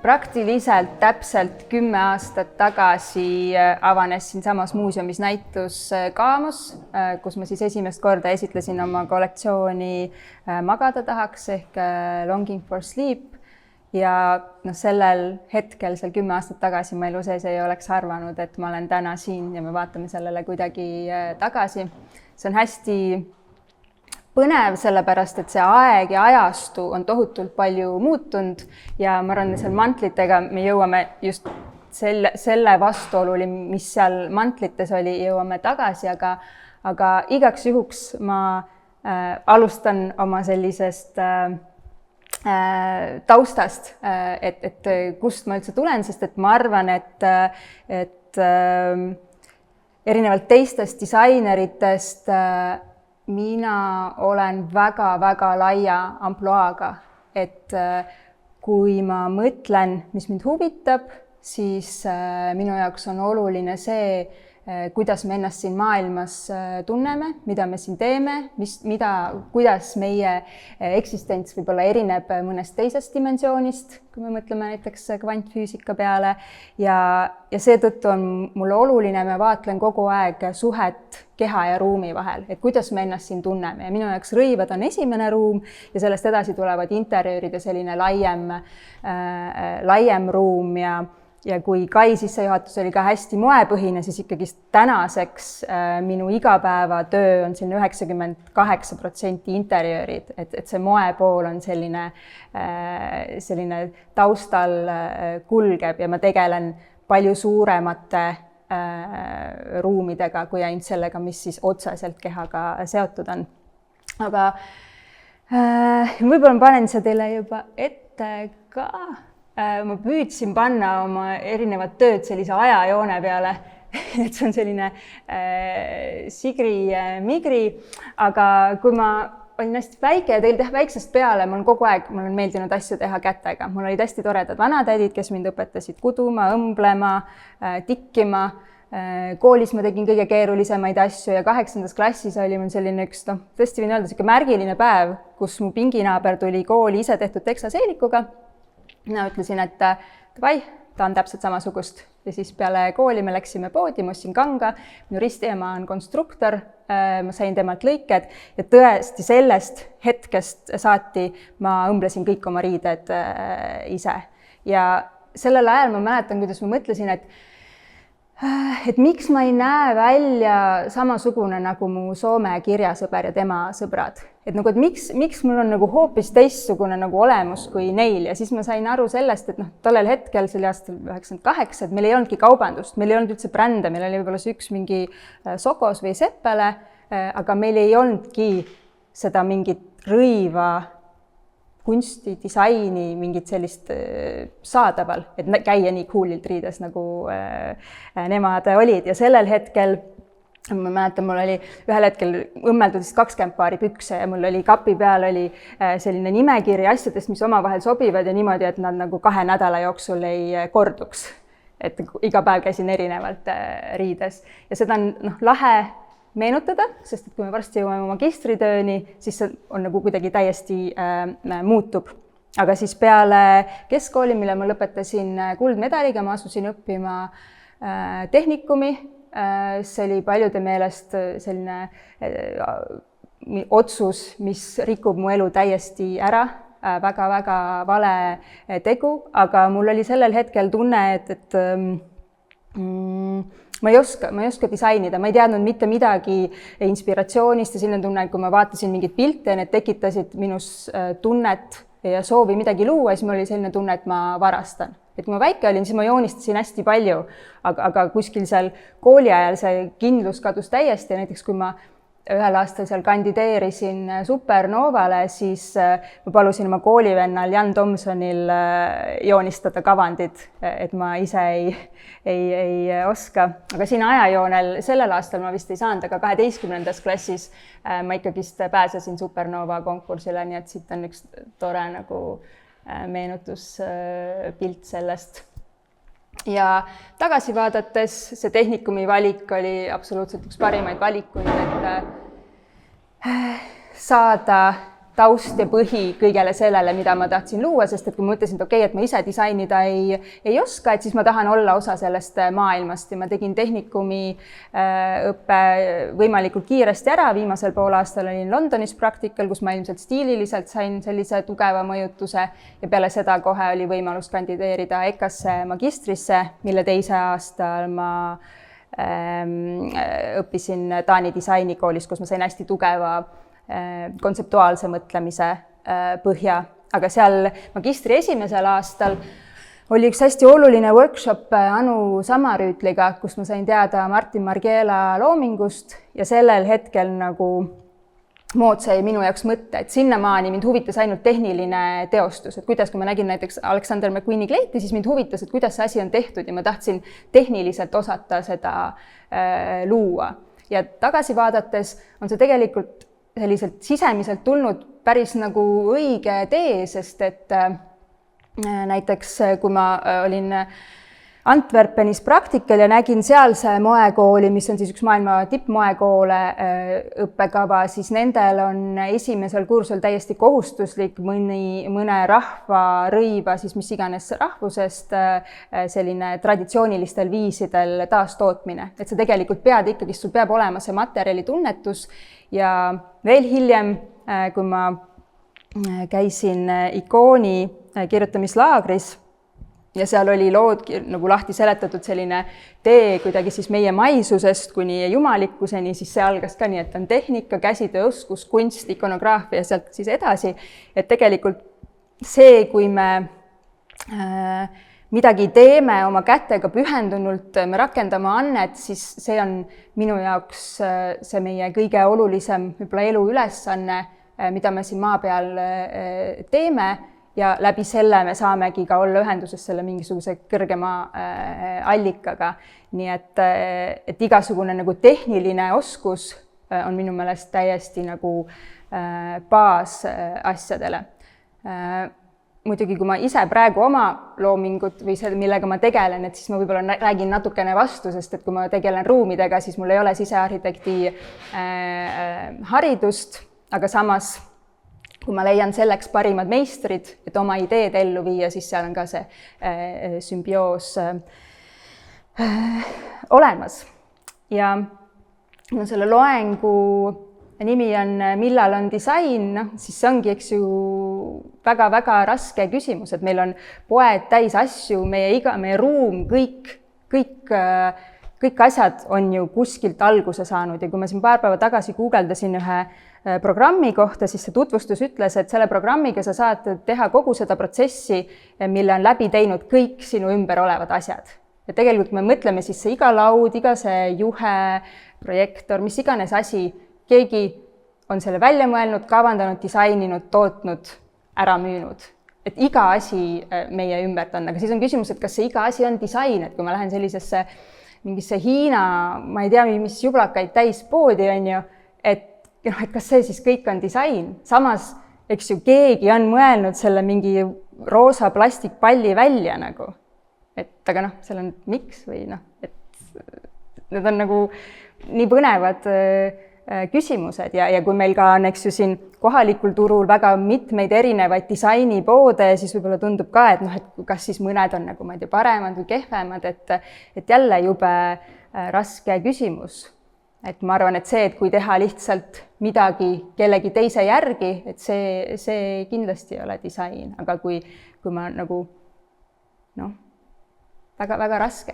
praktiliselt täpselt 10 aastat tagasi avanes siinsamas muuseumis näitus Kaamos, kus ma siis esimest korda esitlesin oma kollektsiooni Magada tahaks ehk Longing for Sleep. Ja sellel hetkel, seal 10 aastat tagasi ma elu sees ei oleks arvanud, et ma olen täna siin ja me vaatame sellele kuidagi tagasi. See on hästi põnev, sellepärast, et see aeg ja ajastu on tohutult palju muutunud ja ma arvan, et seal mantlitega me jõuame just selle vastuoluli, mis seal mantlites oli, jõuame tagasi, aga igaks juhuks ma alustan oma sellisest taustast, et kust ma üldse tulen, sest et ma arvan, et erinevalt teistest disaineritest mina olen väga-väga laia ampluaaga, et kui ma mõtlen, mis mind huvitab, siis minu jaoks on oluline see, kuidas me ennast siin maailmas tunneme, mida me siin teeme, kuidas meie eksistents võib-olla erineb mõnest teisest dimensioonist, kui me mõtleme näiteks kvantfüüsika peale ja seetõttu on mulle oluline, ma vaatlen kogu aeg suhet keha ja ruumi vahel, et kuidas me ennast siin tunneme ja minu jaoks rõivad on esimene ruum ja sellest edasi tulevad interjöörid ja selline laiem ruum ja kui Kai sissejuhatus oli ka hästi moepõhine, siis ikkagi tänaseks minu igapäevatöö on selline 98% interjöörid, et see moepool on selline taustal kulgeb ja ma tegelen palju suuremate ruumidega kui ainult sellega, mis siis otseselt kehaga seotud on. Aga võib-olla ma panen see teile juba ette ka. Ma püüdsin panna oma erinevad tööd sellise ajajoone peale, et see on selline sigri-migri, aga kui ma olin hästi väike ja teil väiksest peale, mul on meeldinud asju teha kätega. Mul olid hästi toredad vanatädid, kes mind õpetasid kuduma, õmblema, tikkima. Koolis ma tegin kõige keerulisemaid asju ja 8. klassis oli mul selline üks, tõesti võin öelda, märgiline päev, kus mu pinginaaber tuli kooli ise tehtud teksaseelikuga. Mina ütlesin, et davai, ta on täpselt samasugust ja siis peale kooli me läksime poodi, ma ostsin kanga, minu ristiema on konstruktor, ma sain temalt lõiked ja tõesti sellest hetkest saati ma õmblesin kõik oma riided ise. Ja sellel ajal ma mäletan, kuidas ma mõtlesin, et miks ma ei näe välja samasugune nagu mu Soome kirjasõber ja tema sõbrad. Et miks mul on hoopis teistsugune olemus kui neil ja siis ma sain aru sellest, et tollel hetkel, see oli aastal 98, et meil ei olnudki kaubandust, meil ei olnud üldse brände, meil oli võib-olla üks mingi Sokos või Seppele, aga meil ei olnudki seda mingit rõiva, kunsti, disaini, mingit sellist saadaval, et käia nii coolilt riides, nagu nemad olid ja sellel hetkel ma mäletan, mul oli ühel hetkel õmmeldud 20 paari pükse ja mul oli kapi peal oli selline nimekiri asjadest, mis omavahel sobivad ja niimoodi, et nad 2 nädala jooksul ei korduks. Et iga päev käisin erinevalt riides ja seda on lahe meenutada, sest et kui me varsti jõuame magistritööni, siis see on kuidagi täiesti muutub. Aga siis peale keskkooli, mille ma lõpetasin kuldmedaliga, ma asusin õppima tehnikumi. See oli paljude meelest selline otsus, mis rikub mu elu täiesti ära, väga-väga vale tegu, aga mul oli sellel hetkel tunne, et ma ei oska disainida, ma ei teadnud mitte midagi inspiratsioonist ja selline tunne, kui ma vaatasin mingid pilte ja need tekitasid minus tunnet ja soovi midagi luua, siis mul oli selline tunne, et ma varastan. Et kui ma väike olin, siis ma joonistasin hästi palju, aga kuskil seal kooli ajal see kindlus kadus täiesti ja näiteks kui ma ühel aastal seal kandideerisin Supernovale, siis ma palusin oma koolivennal Jan Tomsonil joonistada kavandid, et ma ise ei oska. Aga siin ajajoonel sellel aastal ma vist ei saanud, aga 12. klassis ma ikkagist pääsesin Supernova konkursile, nii et siit on üks tore meenutuspilt sellest. Ja tagasi vaadates see tehnikumi valik oli absoluutselt üks parimaid valikuid, et saada taust ja põhi kõigele sellele, mida ma tahtsin luua, sest et kui ma mõtlesin, et okei, et ma ise disainida ei oska, et siis ma tahan olla osa sellest maailmast ja ma tegin tehnikumi õppe võimalikult kiiresti ära. Viimasel poolaastal olin Londonis praktikal, kus ma ilmselt stiililiselt sain sellise tugeva mõjutuse ja peale seda kohe oli võimalus kandideerida EKA-sse magistrisse, mille teise aastal ma õppisin Taani disainikoolis, kus ma sain hästi tugeva kontseptuaalse mõtlemise põhja, aga seal magistri esimesel aastal oli üks hästi oluline workshop Anu Samarüütliga, kus ma sain teada Martin Margiela loomingust ja sellel hetkel nagu mood sai minu jaoks mõtte, et sinnamaani mind huvitas ainult tehniline teostus, et kuidas, kui ma nägin näiteks Alexander McQueeni kleiti, siis mind huvitas, et kuidas see asi on tehtud ja ma tahtsin tehniliselt osata seda luua. Ja tagasi vaadates on see tegelikult selliselt sisemiselt tulnud päris nagu õige tee, sest et näiteks kui ma olin Antwerpenis praktikal ja nägin sealse moekooli, mis on siis üks maailma tippmoekoole õppekava, siis nendel on esimesel kursusel täiesti kohustuslik mõne rahva rõiva, siis mis iganes rahvusest, selline traditsioonilistel viisidel taastootmine. Et sa tegelikult pead ikkagi, sul peab olema see materjalitunnetus ja veel hiljem, kui ma käisin Ikooni kirjutamislaagris, ja seal oli lood nagu lahti seletatud selline tee kuidagi siis meie maisusest kuni jumalikkuseni, siis see algas ka nii, et on tehnika, käsitööoskus, kunst, ikonograafia ja sealt siis edasi. Et tegelikult see, kui me midagi teeme oma kätega pühendunult, me rakendame annet, siis see on minu jaoks see meie kõige olulisem võib-olla eluülesanne, mida me siin maa peal teeme. Ja läbi selle me saamegi ka olla ühenduses selle mingisuguse kõrgema allikaga. Nii et igasugune nagu tehniline oskus on minu meelest täiesti nagu baas asjadele. Muidugi, kui ma ise praegu oma loomingut või see, millega ma tegelen, et siis ma võib-olla räägin natukene vastu, sest et kui ma tegelen ruumidega, siis mul ei ole sisearhitekti haridust, aga samas kui ma leian selleks parimad meistrid, et oma ideed ellu viia, siis seal on ka see sümbioos olemas. Ja selle loengu nimi on Millal on disain, siis see ongi, eks ju, väga-väga raske küsimus, et meil on poed täis asju, meie ruum, kõik asjad on ju kuskilt alguse saanud ja kui ma siin paar päeva tagasi guugeldasin ühe programmi kohta, siis see tutvustus ütles, et selle programmiga sa saad teha kogu seda protsessi, mille on läbi teinud kõik sinu ümber olevad asjad. Ja tegelikult me mõtleme siis see iga laud, iga see juhe, projektor, mis iganes asi, keegi on selle välja mõelnud, kavandanud, disaininud, tootnud, ära müünud. Et iga asi meie ümbert on, aga siis on küsimus, et kas see iga asi on disain, et kui ma lähen sellisesse mingisse Hiina, ma ei tea, mis jublakaid täis poodi on ju, et kas see siis kõik on disain. Samas, eks ju, keegi on mõelnud selle mingi roosa plastikpalli välja nagu. Et aga seal on miks või et need on nagu nii põnevad küsimused ja kui meil ka on, eks ju, siin kohalikul turul väga mitmeid erinevaid disainipoode, siis võib-olla tundub ka, et kas siis mõned on nagu, ma ei tea, paremad või kehvemad, et jälle jube raske küsimus. Et ma arvan, et see, et kui teha lihtsalt midagi kellegi teise järgi, et see kindlasti ei ole disain, aga kui ma nagu, väga raske.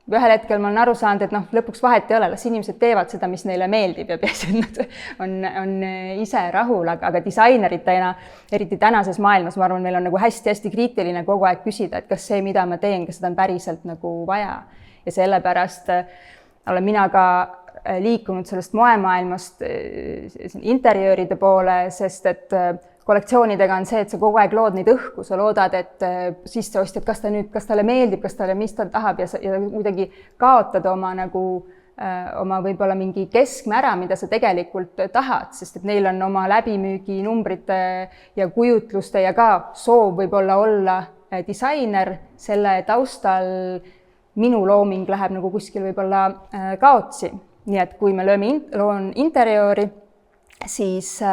Ühel hetkel ma olen aru saanud, et lõpuks vahet ei ole, las inimesed teevad seda, mis neile meeldib ja peaasi, et nad on ise rahul, aga disaineritena, eriti tänases maailmas, ma arvan, meil on nagu hästi-hästi kriitiline kogu aeg küsida, et kas see, mida ma teen, kas seda on päriselt nagu vaja. Ja sellepärast olen mina ka liikunud sellest moemaailmast interjööride poole, sest et kollektsioonidega on see, et sa kogu aeg lood neid õhku, sa loodad, et sisseostjad, kas talle meeldib, mis ta tahab ja kuidagi kaotad oma võib-olla mingi keskme ära, mida sa tegelikult tahad, sest et neil on oma läbimüügi numbrite ja kujutluste ja ka soov võib-olla olla disainer, selle taustal minu looming läheb nagu kuskil võib-olla kaotsi. Nii et kui me loon interjööri, siis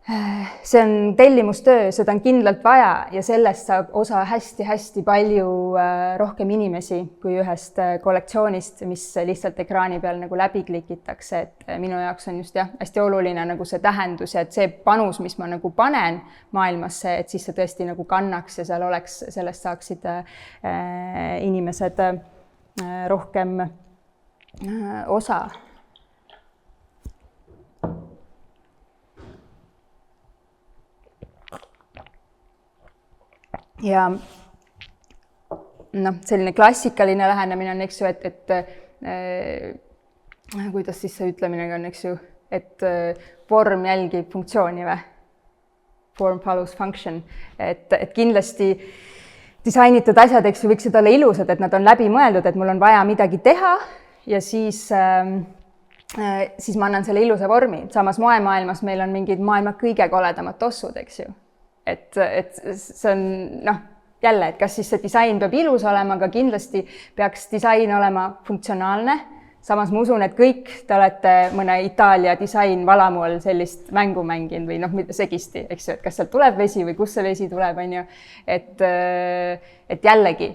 see on tellimustöö, seda on kindlalt vaja ja sellest saab osa hästi-hästi palju rohkem inimesi kui ühest kollektsioonist, mis lihtsalt ekraani peal nagu läbi klikitakse, et minu jaoks on just hästi oluline nagu see tähendus ja et see panus, mis ma nagu panen maailmasse, et siis see tõesti nagu kannaks ja seal oleks, sellest saaksid inimesed rohkem osa. Ja noh, selline klassikaline lähenemine on, eks ju, kuidas siis see ütleminegi on, eks ju, et vorm jälgib funktsiooni või? Form follows function. Et kindlasti disainitud asjad, eks ju, võiksid olla ilusad, et nad on läbi mõeldud, et mul on vaja midagi teha ja siis ma annan selle ilusa vormi. Samas moemaailmas meil on mingid maailma kõige koledamad tossud, eks ju. Et see on, noh, jälle, et kas siis see disain peab ilus olema, aga kindlasti peaks disain olema funktsionaalne. Samas ma usun, et kõik te olete mõne Itaalia disainvalamu all sellist mängu mänginud või noh, segisti, eks ju, et kas sealt tuleb vesi või kus see vesi tuleb, on ju. Et jällegi,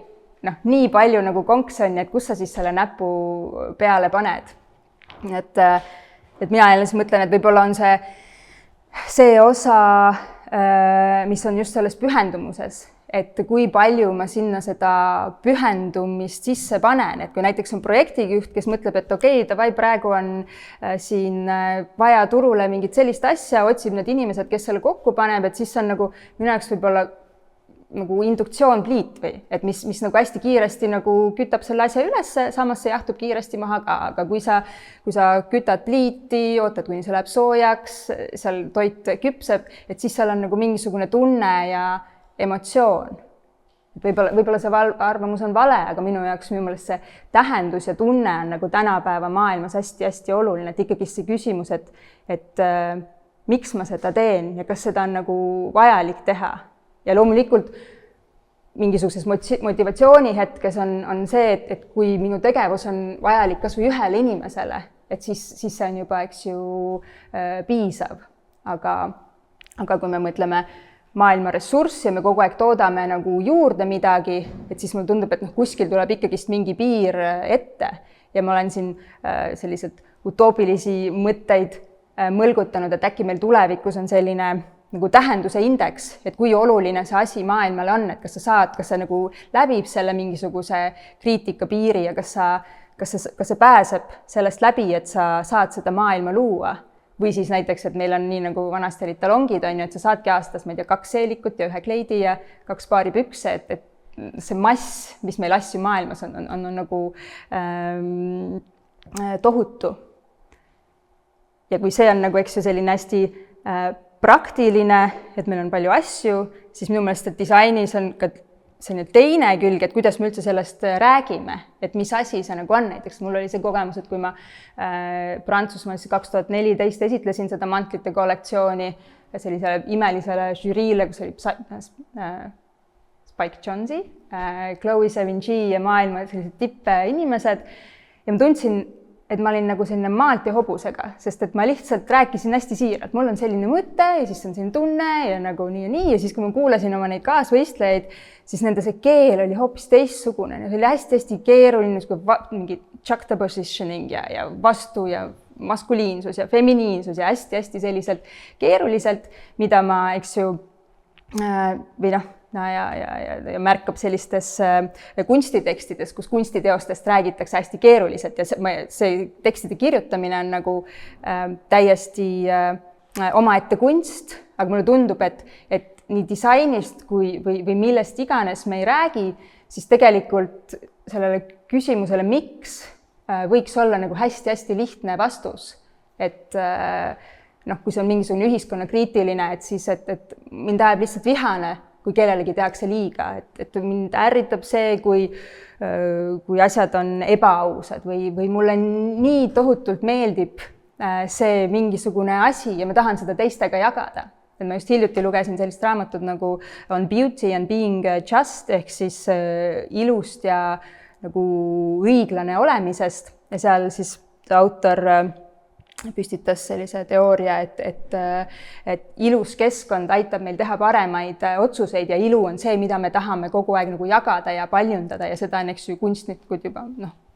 noh, nii palju nagu konks on, et kus sa siis selle näpu peale paned. Et mina jälle mõtlen, et võib-olla on see osa, mis on just selles pühendumuses, et kui palju ma sinna seda pühendumist sisse panen, et kui näiteks on projektijuht, kes mõtleb, et okei, davai, praegu on siin vaja turule mingit sellist asja, otsib need inimesed, kes selle kokku paneb, et siis on nagu minu jaoks võib-olla nagu induktsioonpliit või, et mis nagu hästi kiiresti nagu kütab selle asja üles, samas see jahtub kiiresti maha ka, aga kui sa kütad pliiti, ootad, kuni see läheb soojaks, seal toit küpseb, et siis seal on nagu mingisugune tunne ja emotsioon. Võib-olla see arvamus on vale, aga minu jaoks minu meelest see tähendus ja tunne on nagu tänapäeva maailmas hästi-hästi oluline, et ikkagi see küsimus, et miks ma seda teen ja kas seda on nagu vajalik teha. Ja loomulikult mingisuguses motivatsioonihetkes on see, et kui minu tegevus on vajalik kas või ühele inimesele, et siis see on juba, eks ju, piisav. Aga kui me mõtleme maailma ressurssi ja me kogu aeg toodame nagu juurde midagi, et siis mulle tundub, et kuskil tuleb ikkagist mingi piir ette ja ma olen siin sellised utoopilisi mõtteid mõlgutanud, et äkki meil tulevikus on selline nagu tähenduse indeks, et kui oluline see asi maailmale on, et kas see nagu läbib selle mingisuguse kriitika piiri ja kas see pääseb sellest läbi, et sa saad seda maailma luua. Või siis näiteks, et meil on nii nagu vanasti olid talongid, on ju, et sa saadki aastas, ma ei tea, 2 seelikut ja 1 kleidi ja 2 paari pükse, et see mass, mis meil asju maailmas on nagu tohutu. Ja kui see on nagu, eks ju, selline hästi praktiline, et meil on palju asju, siis minu meelest, et disainis on ka selline teine külg, et kuidas me üldse sellest räägime, et mis asi see nagu on. Näiteks mul oli see kogemus, et kui ma Prantsusmaal 2014 esitlesin seda mantlite kollektsiooni sellisele imelisele žüriile, kus oli Spike Jonze, Chloe Sevigny ja maailma sellised tippinimesed ja ma tundsin, et ma olin nagu selline maalt ja hobusega, sest et ma lihtsalt rääkisin hästi siiralt. Mul on selline mõte ja siis on selline tunne ja nagu nii ja siis, kui ma kuulasin oma neid kaasvõistlejaid, siis nende see keel oli hoopis teistsugune. See oli hästi-hästi keeruline, mingi juxtapositioning ja vastu ja maskuliinsus ja feminiinsus ja hästi-hästi selliselt keeruliselt, mida ma, eks ju, või noh, ja märkab sellistes kunstitekstides, kus kunstiteostest räägitakse hästi keeruliselt ja see tekstide kirjutamine on nagu täiesti omaette kunst, aga mulle tundub, et nii disainist või millest iganes me ei räägi, siis tegelikult sellele küsimusele, miks, võiks olla nagu hästi-hästi lihtne vastus. Et kui see on mingisugune ühiskonnakriitiline, et siis, et mind ajab lihtsalt vihane, kui kellelegi tehakse liiga, et mind ärritab see, kui asjad on ebaausad või mulle nii tohutult meeldib see mingisugune asi ja ma tahan seda teistega jagada. Et ma just hiljuti lugesin sellist raamatut nagu On Beauty and Being Just ehk siis ilust ja nagu õiglane olemisest ja seal siis autor püstitas sellise teooria, et ilus keskkond aitab meil teha paremaid otsuseid ja ilu on see, mida me tahame kogu aeg nagu jagada ja paljundada ja seda on, eks ju, kunstnikud juba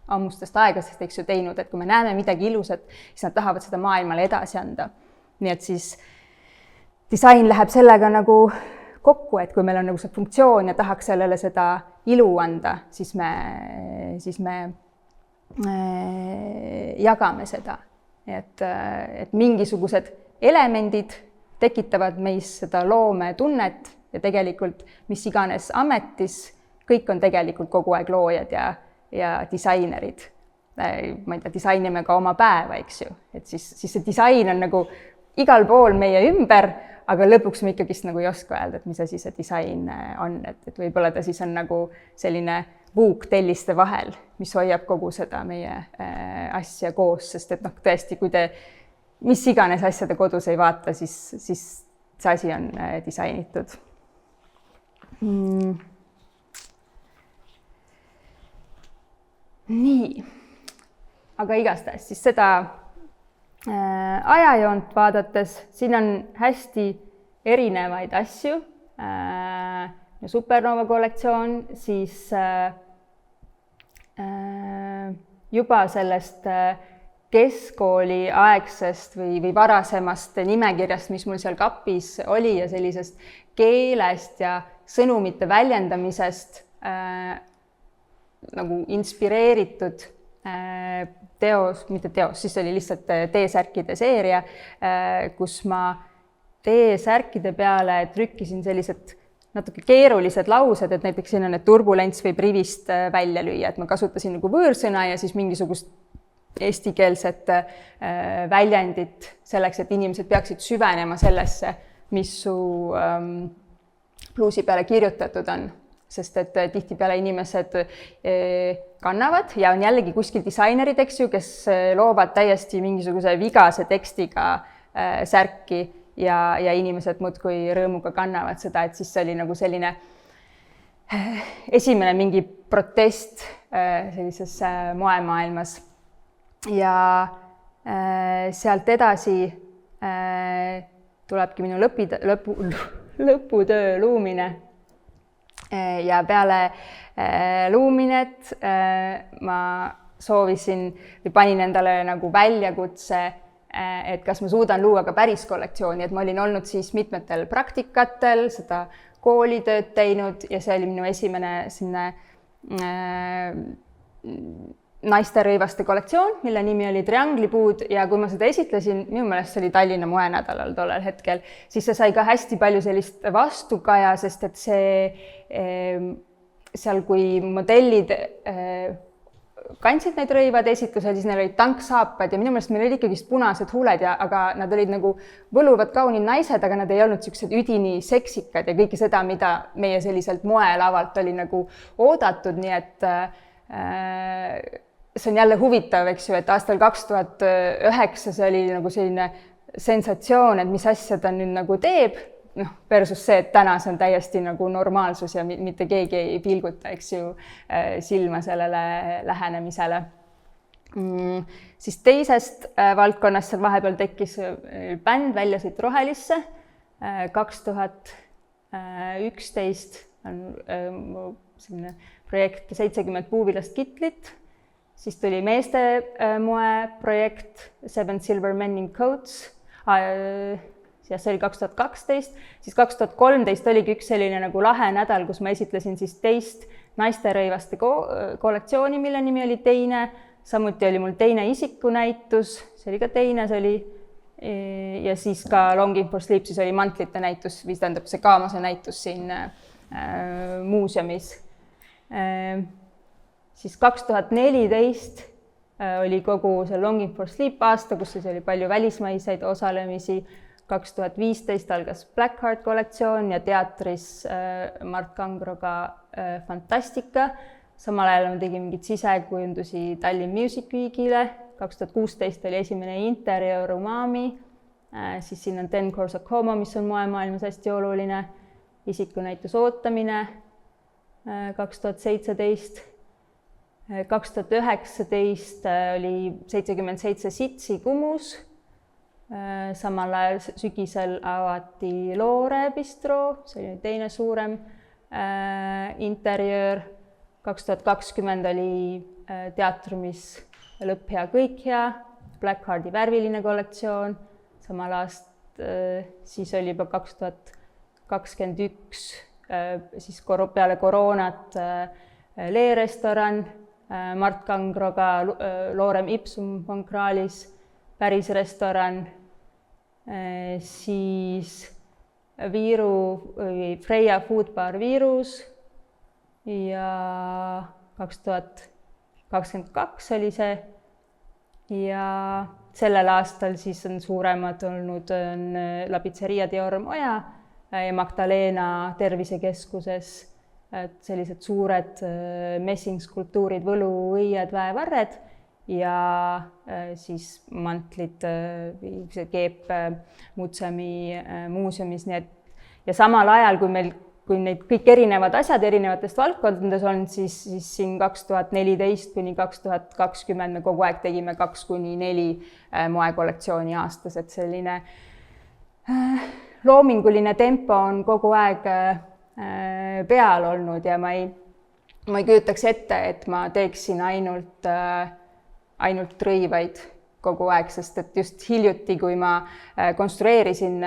ammustest aegadest, eks ju, teinud, et kui me näeme midagi ilusat, siis nad tahavad seda maailmale edasi anda. Nii et siis disain läheb sellega nagu kokku, et kui meil on nagu see funktsioon ja tahaks sellele seda ilu anda, siis me jagame seda. Et mingisugused elemendid tekitavad meis seda loometunnet ja tegelikult mis iganes ametis, kõik on tegelikult kogu aeg loojad ja disainerid. Ma ei tea, disainime ka oma päeva, eks ju. Et siis see disain on nagu igal pool meie ümber, aga lõpuks me ikkagist nagu ei oska öelda, et mis asi see disain on. Et võib-olla ta siis on nagu selline vuuk telliste vahel, mis hoiab kogu seda meie asja koos, sest et tõesti, kui te mis iganes asjade kodus ei vaata, siis see asi on disainitud. Nii, aga igastahes siis seda ajajoont vaadates, siin on hästi erinevaid asju. Supernova kollektsioon, siis juba sellest keskkooli aegsest või varasemast nimekirjast, mis mul seal kapis oli ja sellisest keelest ja sõnumite väljendamisest nagu inspireeritud siis oli lihtsalt T-särkide seeria, kus ma T-särkide peale trükkisin sellised natuke keerulised laused, et näiteks siin on, et turbulents võib rivist välja lüüa, et ma kasutasin nagu võõrsõna ja siis mingisugust eestikeelset väljendit selleks, et inimesed peaksid süvenema sellesse, mis su bluusi peale kirjutatud on. Sest et tihtipeale inimesed kannavad ja on jällegi kuskil disainerid, eks ju, kes loovad täiesti mingisuguse vigase tekstiga särki ja inimesed muudkui rõõmuga kannavad seda, et siis see oli nagu selline esimene mingi protest sellises moemaailmas. Ja sealt edasi tulebki minu lõputöö luumine. Ja peale luuminet ma soovisin või panin endale nagu väljakutse, et kas ma suudan luua ka päris kollektsiooni, et ma olin olnud siis mitmetel praktikatel, seda koolitööd teinud ja see oli minu esimene sinna naisterõivaste kollektsioon, mille nimi oli Trianglipuud ja kui ma seda esitlesin, minu meelest see oli Tallinna moenädalal tollel hetkel, siis see sai ka hästi palju sellist vastukaja, sest et seal, kui modellid kandsid neid rõivad esitlusel, siis neil olid tanksaapad ja minu meelest meil olid ikkagist punased huuled, aga nad olid nagu võluvad kaunid naised, aga nad ei olnud niisugused üdini seksikad ja kõike seda, mida meie selliselt moelavalt oli nagu oodatud, nii et see on jälle huvitav, eks ju, et aastal 2009 see oli nagu selline sensatsioon, et mis asja ta nüüd nagu teeb, versus see, et täna see on täiesti nagu normaalsus ja mitte keegi ei pilguta, eks ju, silma sellele lähenemisele. Siis teisest valdkonnast seal vahepeal tekkis bänd Väljasiit rohelisse. 2011 on selline projekt 70 puuvilast kitlit. Siis tuli meeste moe projekt Seven Silver Men in Coats. See oli 2012. Siis 2013 oligi üks selline nagu lahe nädal, kus ma esitlesin siis teist naisterõivaste kollektsiooni, mille nimi oli Teine. Samuti oli mul teine isikunäitus, see oli ka teine, see oli ja siis ka Longing for Sleep, siis oli mantlite näitus, või tähendab see Kaamase näitus siin muuseumis. Siis 2014 oli kogu see Longing for Sleep aasta, kus siis oli palju välismaiseid osalemisi. 2015 algas Blackheart kollektsioon ja teatris Mart Kangroga Fantastika. Samal ajal ma tegin mingid sisekujundusi Tallinn Music Weekile. 2016 oli esimene Interior Umami. Siis siin on Ten Corsacomo, mis on moemaailmas hästi oluline. Isikunäitus Ootamine 2017. 2019 oli 77 Sitsi Kumus samal ajal sügisel avati Loore bistro, see oli teine suurem interjöör. 2020 oli teatrumis Lõpp hea, kõik hea, Black Hearti värviline kollektsioon, samal aastal siis oli juba 2021 siis peale koroonat Leerestoran, Mart Kangroga Lorem Ipsum Fonkralis, Päris restoran, siis Freia Food Bar Viirus ja 2022 oli see ja sellel aastal siis on suuremad olnud La Pizzeria di Ormoja ja Magdalena tervisekeskuses sellised suured messingskulptuurid, võluõied, väevarred ja siis mantlid Keep Mutsemi muuseumis, nii et ja samal ajal, kui neid kõik erinevad asjad erinevatest valdkondades on, siis siin 2014 kuni 2020 me kogu aeg tegime 2-4 moekollektsiooni aastas, et selline loominguline tempo on kogu aeg peal olnud ja ma ei kujutaks ette, et ma teeksin ainult rõivaid kogu aeg, sest et just hiljuti, kui ma konstrueerisin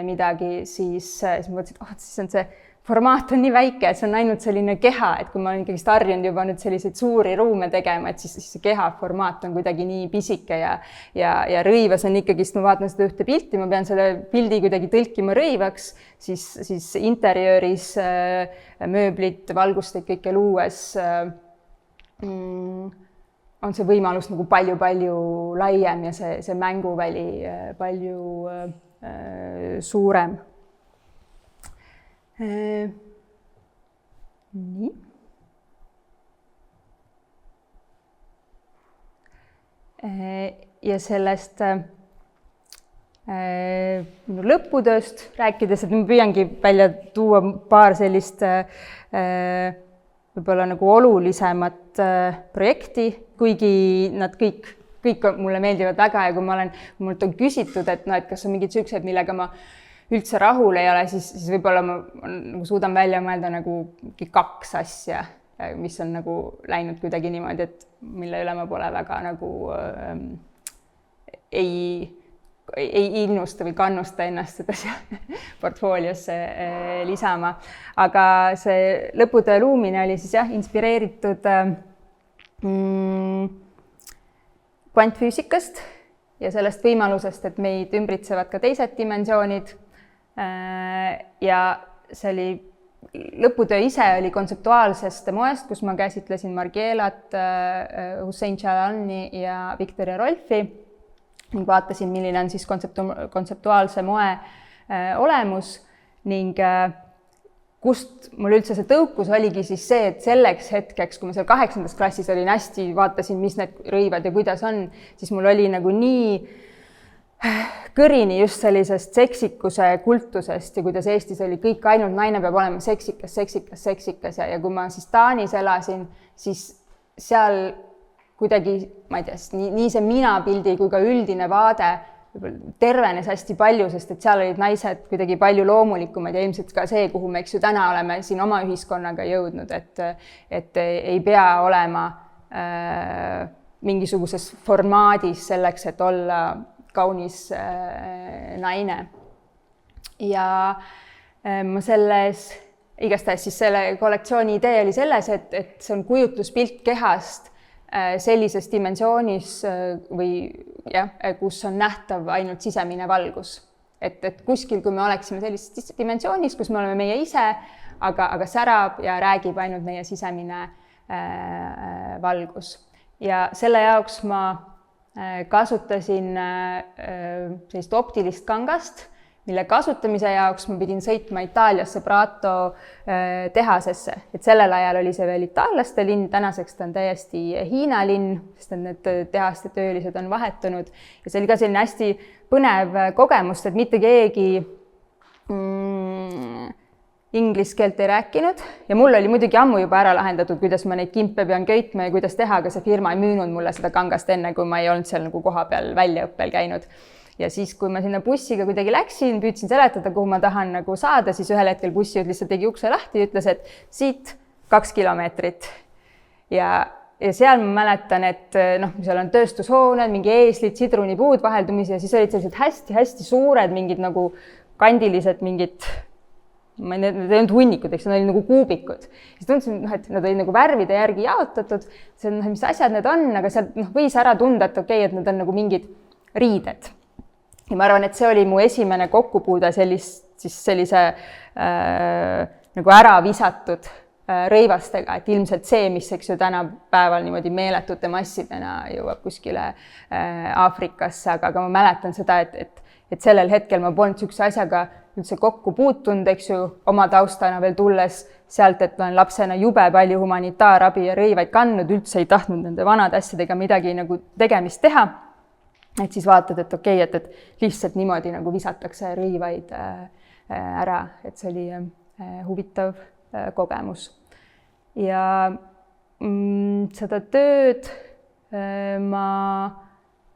midagi, siis ma mõtlesin, et siis on see formaat on nii väike, et see on ainult selline keha, et kui ma olen ikkagi harjunud juba nüüd selliseid suuri ruume tegema, et siis see keha formaat on kuidagi nii pisike ja rõivas on ikkagi, sest ma vaatan seda ühte pilti, ma pean selle pildi kuidagi tõlkima rõivaks, siis interjööris mööblit, valgusteid kõike luues on see võimalus nagu palju-palju laiem ja see mänguväli palju suurem. Nii. Ja sellest lõputööst rääkides, et ma püüangi välja tuua paar sellist võib-olla nagu olulisemat projekti, kuigi nad kõik mulle meeldivad väga ja kui mult on küsitud, et kas on mingid sellised, millega ma üldse rahul ei ole, siis võib-olla ma nagu suudan välja mõelda nagu 2 asja, mis on nagu läinud kuidagi niimoodi, et mille üle ma pole väga nagu ei innusta või kannusta ennast seda portfooliosse lisama. Aga see lõputöö luumine oli siis inspireeritud kvantfüüsikast ja sellest võimalusest, et meid ümbritsevad ka teised dimensioonid. Ja see oli, lõputöö ise oli kontseptuaalsest moest, kus ma käsitlesin Margielat, Hussein Jalani ja Victoria Rolfi ning vaatasin, milline on siis kontseptuaalse moe olemus ning kust mul üldse see tõukus oligi siis see, et selleks hetkeks, kui ma seal 8. klassis olin, hästi vaatasin, mis need rõivad ja kuidas on, siis mul oli nagu nii kõrini just sellisest seksikuse kultusest ja kuidas Eestis oli kõik ainult naine peab olema seksikas ja kui ma siis Taanis elasin, siis seal kuidagi, ma ei tea, nii see minapildi kui ka üldine vaade tervenes hästi palju, sest et seal olid naised kuidagi palju loomulikumad ja ilmselt ka see, kuhu me täna oleme siin oma ühiskonnaga jõudnud, et ei pea olema mingisuguses formaadis selleks, et olla kaunis naine. Ja ma igastahes siis selle kollektsiooni idee oli selles, et see on kujutluspilt kehast sellises dimensioonis kus on nähtav ainult sisemine valgus. Et kuskil, kui me oleksime sellises dimensioonis, kus me oleme meie ise, aga särab ja räägib ainult meie sisemine valgus. Ja selle jaoks ma kasutasin sellist optilist kangast, mille kasutamise jaoks ma pidin sõitma Itaaliasse Prato tehasesse. Et sellel ajal oli see veel itaallaste linn, tänaseks ta on täiesti Hiina linn, sest need tehaste töölised on vahetunud. Ja see oli ka selline hästi põnev kogemus, et mitte keegi inglise keelt ei rääkinud ja mul oli muidugi ammu juba ära lahendatud, kuidas ma neid kimpe pean köitma ja kuidas teha, aga see firma ei müünud mulle seda kangast enne, kui ma ei olnud seal nagu koha peal väljaõppel käinud. Ja siis, kui ma sinna bussiga kuidagi läksin, püüdsin seletada, kuhu ma tahan nagu saada, siis ühel hetkel bussijuht lihtsalt tegi ukse lahti ja ütles, et siit 2 kilomeetrit. Ja seal ma mäletan, et seal on tööstushooned, mingi eeslid, sidrunipuud vaheldumisi ja siis olid sellised hästi-hästi suured mingid nagu kandilised mingid, need ei olnud hunnikud, eks nad olid nagu kuubikud. Siis tundsin, et nad olid nagu värvide järgi jaotatud, see on, mis asjad need on, aga seal võis ära tunda, et okei, et nad on nagu mingid riided. Ja ma arvan, et see oli mu esimene kokkupuude sellise nagu ära visatud rõivastega, et ilmselt see, mis eks ju tänapäeval niimoodi meeletute massidena jõuab kuskile Aafrikasse, aga ma mäletan seda, et sellel hetkel ma polnud niisuguse asjaga üldse kokku puutunud, eks ju, oma taustana veel tulles sealt, et ma olen lapsena jube palju humanitaarabi ja rõivaid kandnud, üldse ei tahtnud nende vanade asjadega midagi nagu tegemist teha. Et siis vaatad, et okei, et lihtsalt niimoodi nagu visatakse rõivaid ära, et see oli huvitav kogemus. Ja seda tööd ma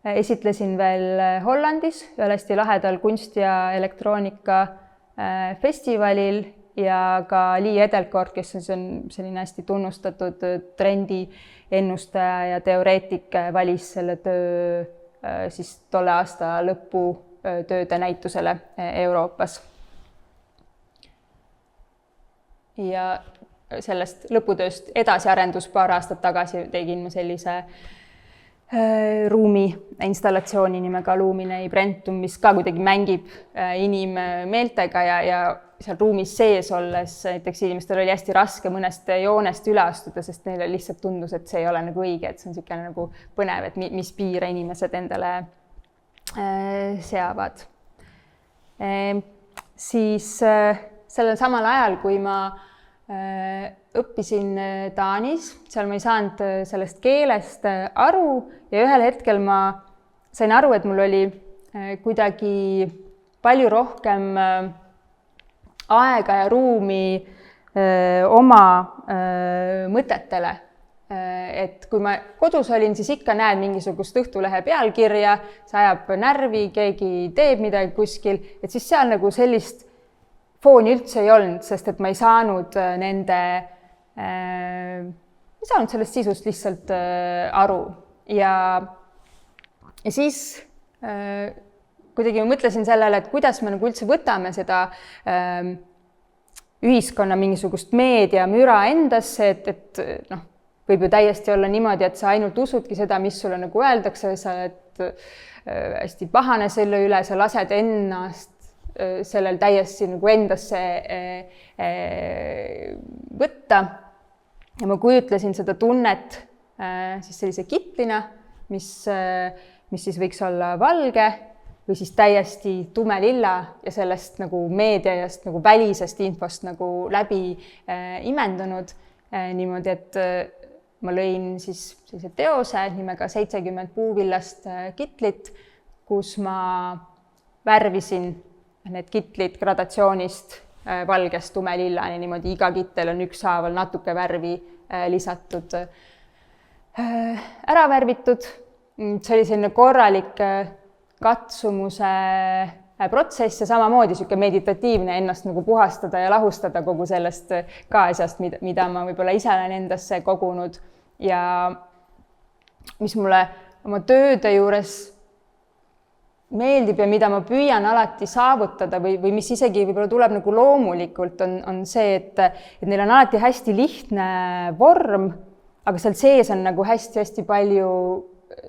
esitlesin veel Hollandis ühel hästi lahedal kunst- ja elektroonika festivalil ja ka Lee Edelkort, kes on selline hästi tunnustatud trendi ennustaja ja teoreetik, valis selle töö siis tolle aasta lõpu tööde näitusele Euroopas. Ja sellest lõputööst edasiarendus paar aastat tagasi tegin ma sellise ruumi installatsiooni nimega Luminei Brentum, mis ka kuidagi mängib inimmeeltega ja seal ruumis sees olles näiteks inimestel oli hästi raske mõnest joonest üle astuda, sest neile lihtsalt tundus, et see ei ole nagu õige, et see on niisugune nagu põnev, et mis piire inimesed endale seavad. Siis sellel samal ajal, kui ma õppisin Taanis, seal ma ei saanud sellest keelest aru ja ühel hetkel ma sain aru, et mul oli kuidagi palju rohkem aega ja ruumi oma mõtetele. Et kui ma kodus olin, siis ikka näed mingisugust Õhtulehe pealkirja, see ajab närvi, keegi teeb midagi kuskil, et siis seal nagu sellist fooni üldse ei olnud, sest et ma ei saanud sellest sisust lihtsalt aru. Ja siis kuidagi ma mõtlesin sellele, et kuidas me nagu üldse võtame seda ühiskonna mingisugust meediamüra endasse, et võib ju täiesti olla niimoodi, et sa ainult usudki seda, mis sulle nagu öeldakse, sa oled hästi pahane selle üle, sa lased ennast sellel täiesti nagu endasse võtta. Ja ma kujutlesin seda tunnet siis sellise kitlina, mis siis võiks olla valge või siis täiesti tumelilla ja sellest nagu meediast nagu välisest infost nagu läbi imendunud niimoodi, et ma lõin siis sellise teose nimega 70 puuvillast kitlit, kus ma värvisin need kitlid gradatsioonist valgest tumelillani, niimoodi iga kittel on ükshaaval natuke värvi lisatud, ära värvitud. See oli selline korralik katsumuse protsess ja samamoodi niisugune meditatiivne ennast nagu puhastada ja lahustada kogu sellest ka asjast, mida ma võib-olla ise olen endasse kogunud ja mis mulle oma tööde juures meeldib ja mida ma püüan alati saavutada või mis isegi võib-olla tuleb nagu loomulikult, on see, et neil on alati hästi lihtne vorm, aga seal sees on nagu hästi-hästi palju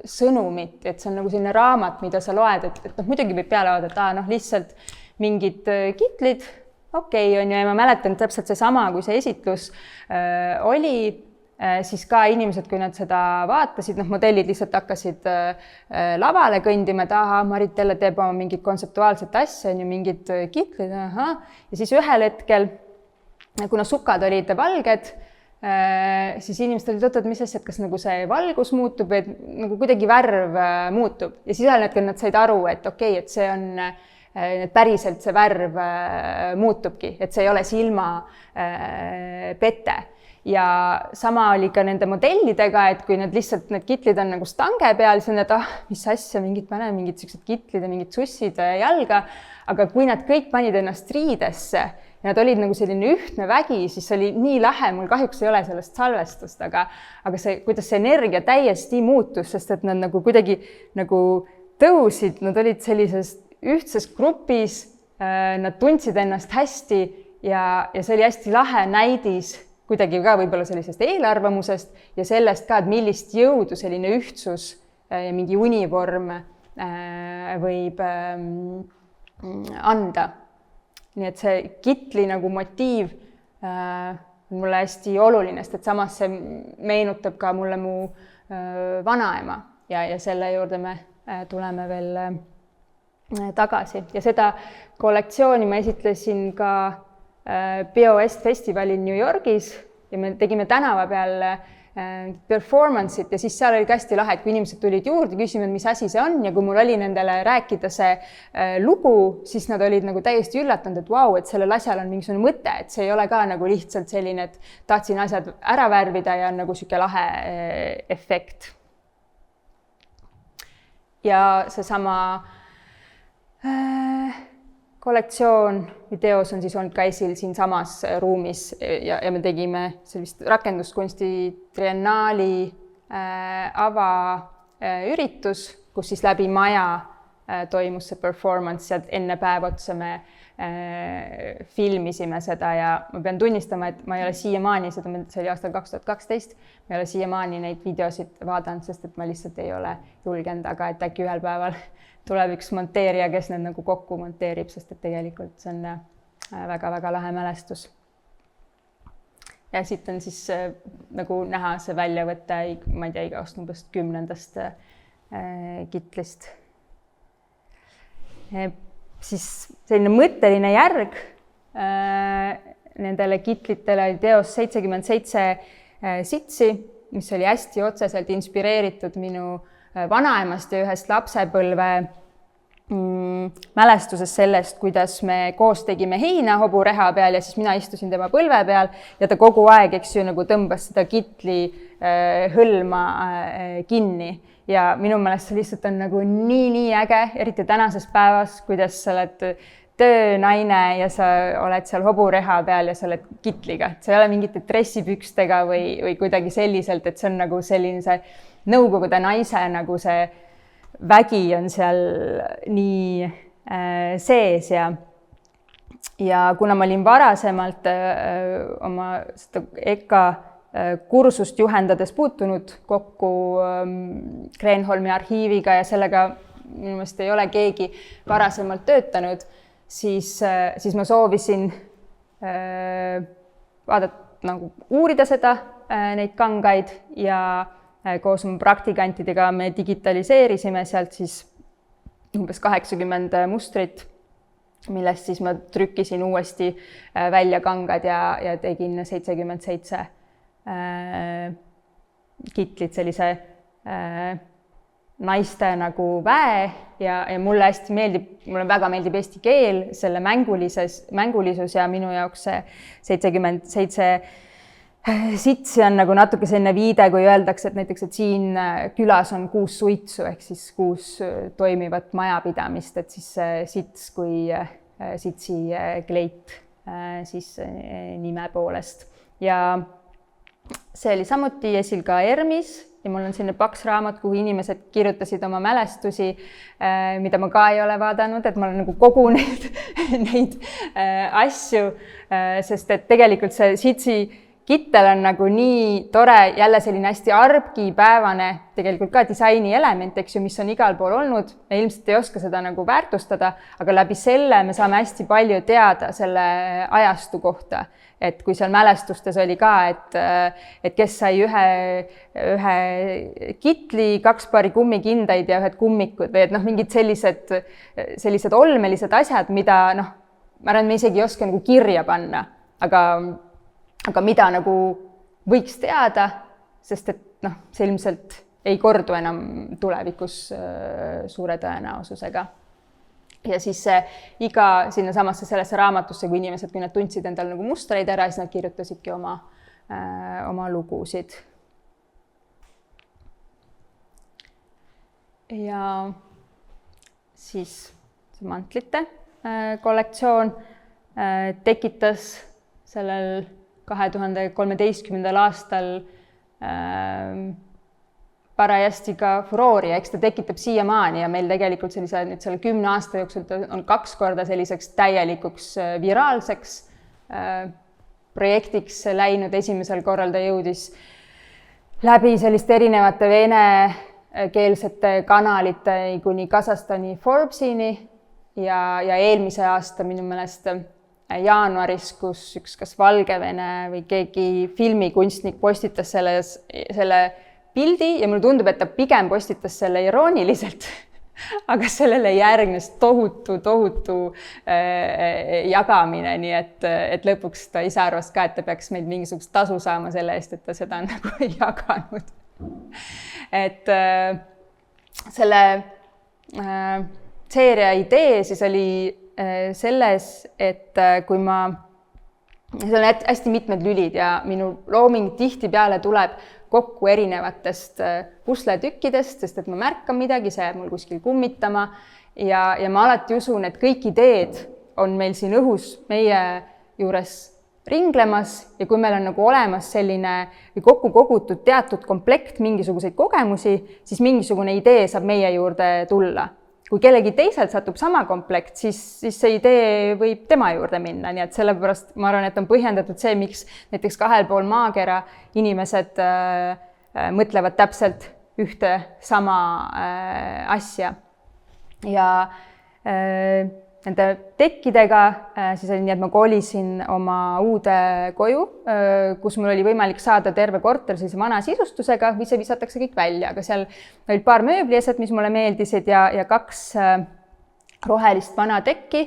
sõnumit, et see on nagu selline raamat, mida sa loed, et muidugi võib peale vaadata, lihtsalt mingid kitlid, okei, on ju, ja ma mäletan täpselt seesama, kui see esitlus oli, siis ka inimesed, kui nad seda vaatasid, modellid lihtsalt hakkasid lavale kõndima, et Marit jälle teeb oma mingit kontseptuaalset asja, on ju mingid kitlid, ja siis ühel hetkel, kuna sukad olid valged, siis inimesed olid ootad, mis asjad, kas nagu see valgus muutub, et nagu kuidagi värv muutub ja siis ühel hetkel nad said aru, et okei, et see on päriselt see värv muutubki, et see ei ole silmapete. Ja sama oli ka nende modellidega, et kui need lihtsalt need kitlid on nagu stange peal, siis on need, mis asja, mingid siuksed kitlid ja mingid sussid jalga, aga kui nad kõik panid ennast riidesse ja nad olid nagu selline ühtne vägi, siis oli nii lahe, mul kahjuks ei ole sellest salvestust, aga see, kuidas see energia täiesti muutus, sest et nad nagu kuidagi nagu tõusid, nad olid sellises ühtses grupis, nad tundsid ennast hästi ja see oli hästi lahe näidis kuidagi ka võib-olla sellisest eelarvamusest ja sellest ka, et millist jõudu selline ühtsus ja mingi univorm võib anda. Nii et see kitli nagu motiiv on mulle hästi oluline, sest et samas see meenutab ka mulle mu vanaema ja selle juurde me tuleme veel tagasi. Ja seda kollektsiooni ma esitlesin ka BioWest festivalil New Yorgis ja me tegime tänava peal performance'it ja siis seal oli ka hästi lahe, et kui inimesed tulid juurde, küsima, mis asi see on ja kui mul oli nendele rääkida see lugu, siis nad olid nagu täiesti üllatunud, et vau, et sellel asjal on mingisugune mõte, et see ei ole ka nagu lihtsalt selline, et tahtsin asjad ära värvida ja on nagu sihuke lahe efekt. Ja seesama kollektsioon või teos on siis olnud ka esil siin samas ruumis ja me tegime sellist rakenduskunsti triennaali avaüritus, kus siis läbi maja toimus see performance ja enne päev otsa me filmisime seda ja ma pean tunnistama, et ma ei ole siiamaani seda, see oli aastal 2012, ma ei ole siiamaani neid videosid vaadanud, sest et ma lihtsalt ei ole julgenud, aga et äkki ühel päeval tuleb üks monteerija, kes need nagu kokku monteerib, sest et tegelikult see on väga-väga lahe mälestus. Ja siit on siis nagu näha see väljavõte, ma ei tea, igast umbes 10. kitlist. Siis selline mõtteline järg nendele kitlitele oli teos 77 sitsi, mis oli hästi otseselt inspireeritud minu vanaemast ja ühest lapsepõlve mälestusest sellest, kuidas me koos tegime heina hobureha peal ja siis mina istusin tema põlve peal ja ta kogu aeg, eks ju, nagu tõmbas seda kitli hõlma kinni. Ja minu meelest see lihtsalt on nagu nii äge, eriti tänases päevas, kuidas sa oled töönaine ja sa oled seal hobureha peal ja sa oled kitliga. See ei ole mingite dressipükstega või kuidagi selliselt, et see on nagu selline see nõukogude naise nagu see vägi on seal nii sees ja kuna ma olin varasemalt oma seda EKA kursust juhendades puutunud kokku Kreenholmi arhiiviga ja sellega minu meelest ei ole keegi varasemalt töötanud, siis ma soovisin nagu uurida seda, neid kangaid ja koos oma praktikantidega me digitaliseerisime sealt siis umbes 80 mustrit, millest siis ma trükkisin uuesti välja kangad ja tegin 77 kitlit sellise naiste nagu väe ja mulle hästi meeldib, mulle väga meeldib eesti keel, selle mängulisus ja minu jaoks see 77 sitsi on nagu natuke selline viide, kui öeldakse, et näiteks, et siin külas on 6 suitsu ehk siis 6 toimivat majapidamist, et siis sits kui sitsi kleit siis nime poolest. Ja see oli samuti esil ka ERMis ja mul on selline paks raamat, kuhu inimesed kirjutasid oma mälestusi, mida ma ka ei ole vaadanud, et ma olen nagu kogu neid asju, sest et tegelikult see sitsi kittel on nagu nii tore, jälle selline hästi argipäevane, tegelikult ka disaini element, eks ju, mis on igal pool olnud. Me ilmselt ei oska seda nagu väärtustada, aga läbi selle me saame hästi palju teada selle ajastu kohta. Et kui seal mälestustes oli ka, et kes sai ühe kitli, 2 paari kummikindaid ja 1 kummikud või et mingid sellised olmelised asjad, mida ma arvan, me isegi ei oska nagu kirja panna, aga mida nagu võiks teada, sest et see ilmselt ei kordu enam tulevikus suure tõenäosusega. Ja siis iga sinna samasse sellesse raamatusse, kui inimesed, kui nad tundsid endal nagu mustreid ära, siis nad kirjutasidki oma lugusid. Ja siis see mantlite kollektsioon tekitas sellel 2013. aastal parajasti ka furoori ja eks ta tekitab siiamaani ja meil tegelikult nüüd selle 10 aasta jooksul on 2 korda selliseks täielikuks viraalseks projektiks läinud. Esimesel korral ta jõudis läbi selliste erinevate venekeelsete kanalite kuni Kasahstani Forbesini ja eelmise aasta minu meelest jaanuaris, kus üks kas Valgevene või keegi filmikunstnik postitas selle pildi ja mulle tundub, et ta pigem postitas selle irooniliselt, aga sellele järgnes tohutu jagamine, nii et lõpuks ta ise arvas ka, et ta peaks meilt mingisugust tasu saama selle eest, et ta seda nagu ei jaganud. Et selle seeria idee siis oli selles, et kui seal on hästi mitmed lülid ja minu looming tihtipeale tuleb kokku erinevatest pusletükkidest, sest et ma märkan midagi, see jääb mul kuskil kummitama ja ma alati usun, et kõik ideed on meil siin õhus meie juures ringlemas ja kui meil on nagu olemas selline või kokku kogutud teatud komplekt mingisuguseid kogemusi, siis mingisugune idee saab meie juurde tulla. Kui kellegi teiselt satub sama komplekt, siis see idee võib tema juurde minna, nii et sellepärast ma arvan, et on põhjendatud see, miks näiteks 2,5 maakera inimesed mõtlevad täpselt ühte sama asja. Ja nende tekkidega siis oli nii, et ma kolisin oma uude koju, kus mul oli võimalik saada terve korter sellise vana sisustusega või see visatakse kõik välja, aga seal olid paar mööblieset, mis mulle meeldisid ja 2 rohelist vana tekki.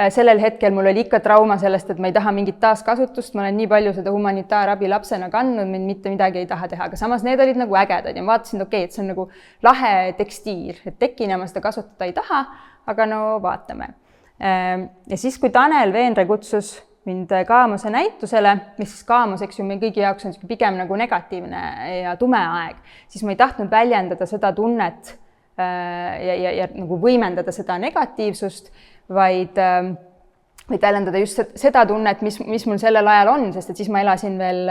Sellel hetkel mul oli ikka trauma sellest, et ma ei taha mingit taaskasutust, ma olen nii palju seda humanitaarabi lapsena kandnud, mind mitte midagi ei taha teha, aga samas need olid nagu ägedad ja ma vaatasin, et see on nagu lahe tekstiil, et tekina ma seda kasutada ei taha, aga no vaatame. Ja siis, kui Tanel Veenre kutsus mind Kaamose näitusele, mis siis Kaamos, eks ju, meie kõigi jaoks on pigem nagu negatiivne ja tume aeg, siis ma ei tahtnud väljendada seda tunnet ja nagu võimendada seda negatiivsust, vaid väljendada just seda tunnet, mis mul sellel ajal on, sest et siis ma elasin veel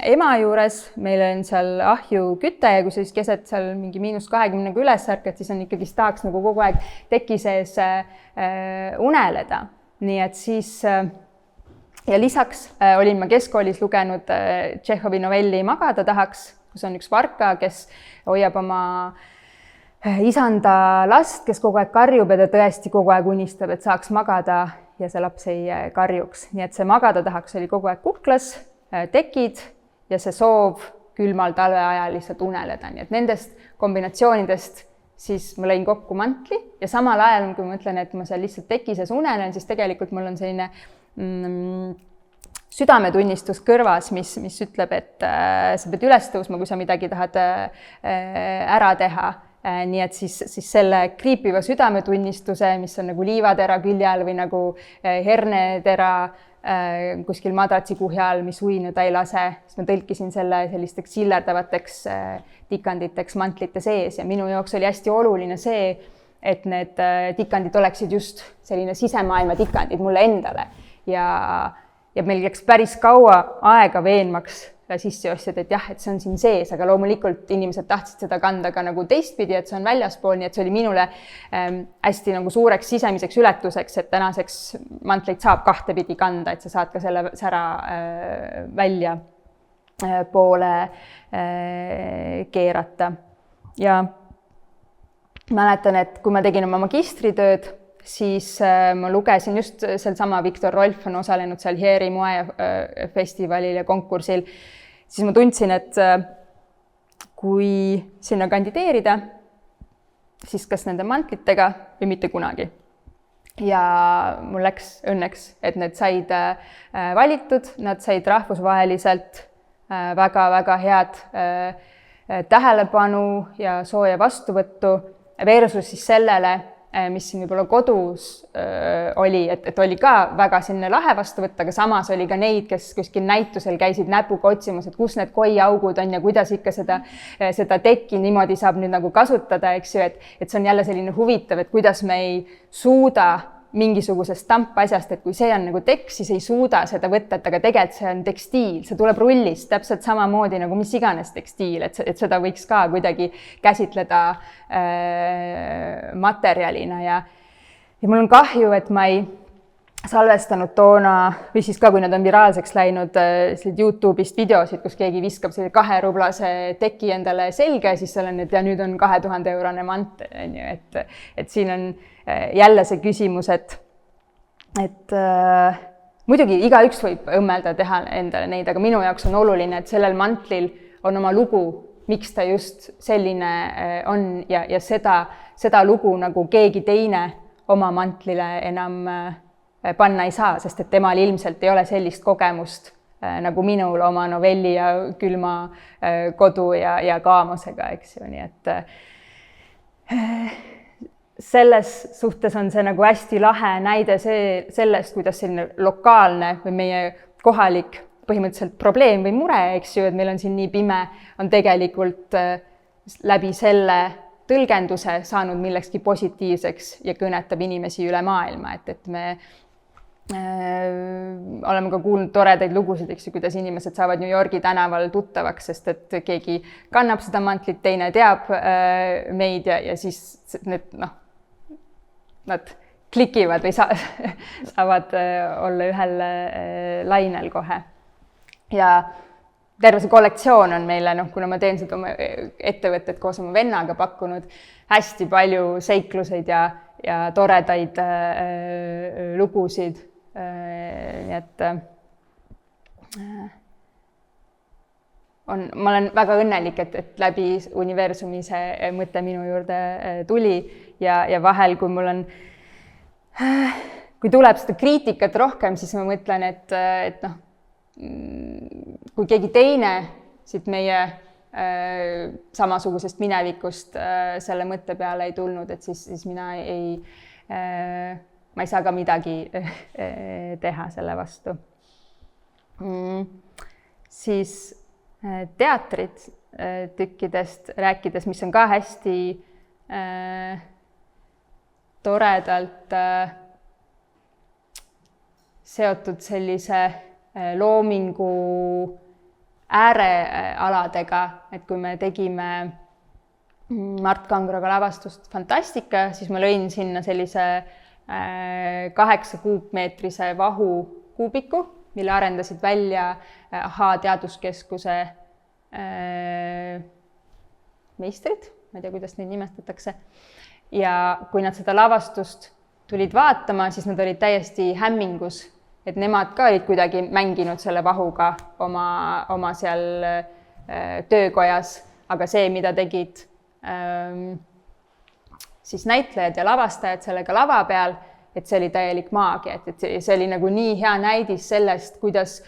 ema juures, meil on seal ahju küte ja kui sa siis keset seal mingi -20 üles ärkad, siis on ikkagi tahaks nagu kogu aeg teki sees uneleda. Nii et siis ja lisaks olin ma keskkoolis lugenud Tšehhovi novelli Magada tahaks, kus on üks varka, kes hoiab oma isanda last, kes kogu aeg karjub ja ta tõesti kogu aeg unistab, et saaks magada ja see laps ei karjuks. Nii et see magada tahaks oli kogu aeg kuklas, tekid ja see soov külmal talve ajal lihtsalt uneleda. Nii et nendest kombinatsioonidest siis ma lõin kokku mantli ja samal ajal, kui ma mõtlen, et ma seal lihtsalt teki sees unelen, siis tegelikult mul on selline südametunnistus kõrvas, mis ütleb, et sa pead üles tõusma, kui sa midagi tahad ära teha. Nii et siis selle kriipiva südametunnistuse, mis on nagu liivatera külje all või nagu hernetera kuskil madratsi kuhja all, mis uinuda ei lase, siis ma tõlkisin selle sellisteks sillerdavateks tikanditeks mantlite sees ja minu jaoks oli hästi oluline see, et need tikandid oleksid just selline sisemaailma tikandid mulle endale ja meil läks päris kaua aega veenmaks sisseostjad, et jah, et see on siin sees, aga loomulikult inimesed tahtsid seda kanda ka nagu teistpidi, et see on väljaspool, nii et see oli minule hästi nagu suureks sisemiseks ületuseks, et tänaseks mantleid saab kahtepidi kanda, et sa saad ka selle sära välja poole keerata. Ja mäletan, et kui ma tegin oma magistritööd, siis ma lugesin just sealsama Viktor Rolf on osalenud seal Heeri moefestivalil ja konkursil, siis ma tundsin, et kui sinna kandideerida, siis kas nende mantlitega või mitte kunagi. Ja mul läks õnneks, et need said valitud, nad said rahvusvaheliselt väga-väga head tähelepanu ja sooja vastuvõttu versus siis sellele, mis siin võib-olla kodus oli, et oli ka väga selline lahe vastu võtta, aga samas oli ka neid, kes kuskil näitusel käisid näpuga otsimas, et kus need koiaugud on ja kuidas ikka seda tekki niimoodi saab nüüd nagu kasutada, eks ju, et see on jälle selline huvitav, et kuidas me ei suuda mingisugusest stampasjast, et kui see on nagu tekk, siis ei suuda seda võtta, et aga tegelikult see on tekstiil, see tuleb rullist täpselt samamoodi nagu mis iganes tekstiil, et seda võiks ka kuidagi käsitleda materjalina ja mul on kahju, et ma ei salvestanud toona või siis ka, kui nad on viraalseks läinud YouTube'ist videosid, kus keegi viskab selle 2-rublase teki endale selga ja siis seal on, et ja nüüd on 2000 eurone mantel, on ju, et siin on jälle see küsimus, et muidugi igaüks võib õmmelda, teha endale neid, aga minu jaoks on oluline, et sellel mantlil on oma lugu, miks ta just selline on ja seda lugu nagu keegi teine oma mantlile enam panna ei saa, sest et temal ilmselt ei ole sellist kogemust nagu minul oma novelli ja külma kodu ja kaamusega, eks ju, nii et selles suhtes on see nagu hästi lahe näide sellest, kuidas selline lokaalne või meie kohalik põhimõtteliselt probleem või mure, eks ju, et meil on siin nii pime, on tegelikult läbi selle tõlgenduse saanud millekski positiivseks ja kõnetab inimesi üle maailma, et me oleme ka kuulnud toredaid lugusid, eks ju, kuidas inimesed saavad New Yorgi tänaval tuttavaks, sest et keegi kannab seda mantlit, teine teab meid ja siis nad klikivad või saavad olla ühel lainel kohe. Ja terve see kollektsioon on meile, kuna ma teen seda oma ettevõtted koos oma vennaga pakkunud, hästi palju seikluseid ja toredaid lugusid. Nii et ma olen väga õnnelik, et läbi universumi see mõte minu juurde tuli ja vahel, kui mul on, kui tuleb seda kriitikat rohkem, siis ma mõtlen, et kui keegi teine siit meie samasugusest minevikust selle mõtte peale ei tulnud, et siis ma ei saa ka midagi teha selle vastu. Siis teatrid tükkidest rääkides, mis on ka hästi toredalt seotud sellise loomingu äärealadega, et kui me tegime Mart Kangroga lavastust Fantastika, siis ma lõin sinna sellise 8 kuupmeetrise vahukuubiku, mille arendasid välja teaduskeskuse meistrid, ma ei tea, kuidas neid nimetatakse. Ja kui nad seda lavastust tulid vaatama, siis nad olid täiesti hämmingus, et nemad ka olid kuidagi mänginud selle vahuga oma seal töökojas, aga see, mida tegid siis näitlejad ja lavastajad sellega lava peal, et see oli täielik maagia, et see oli nagu nii hea näidis sellest, kuidas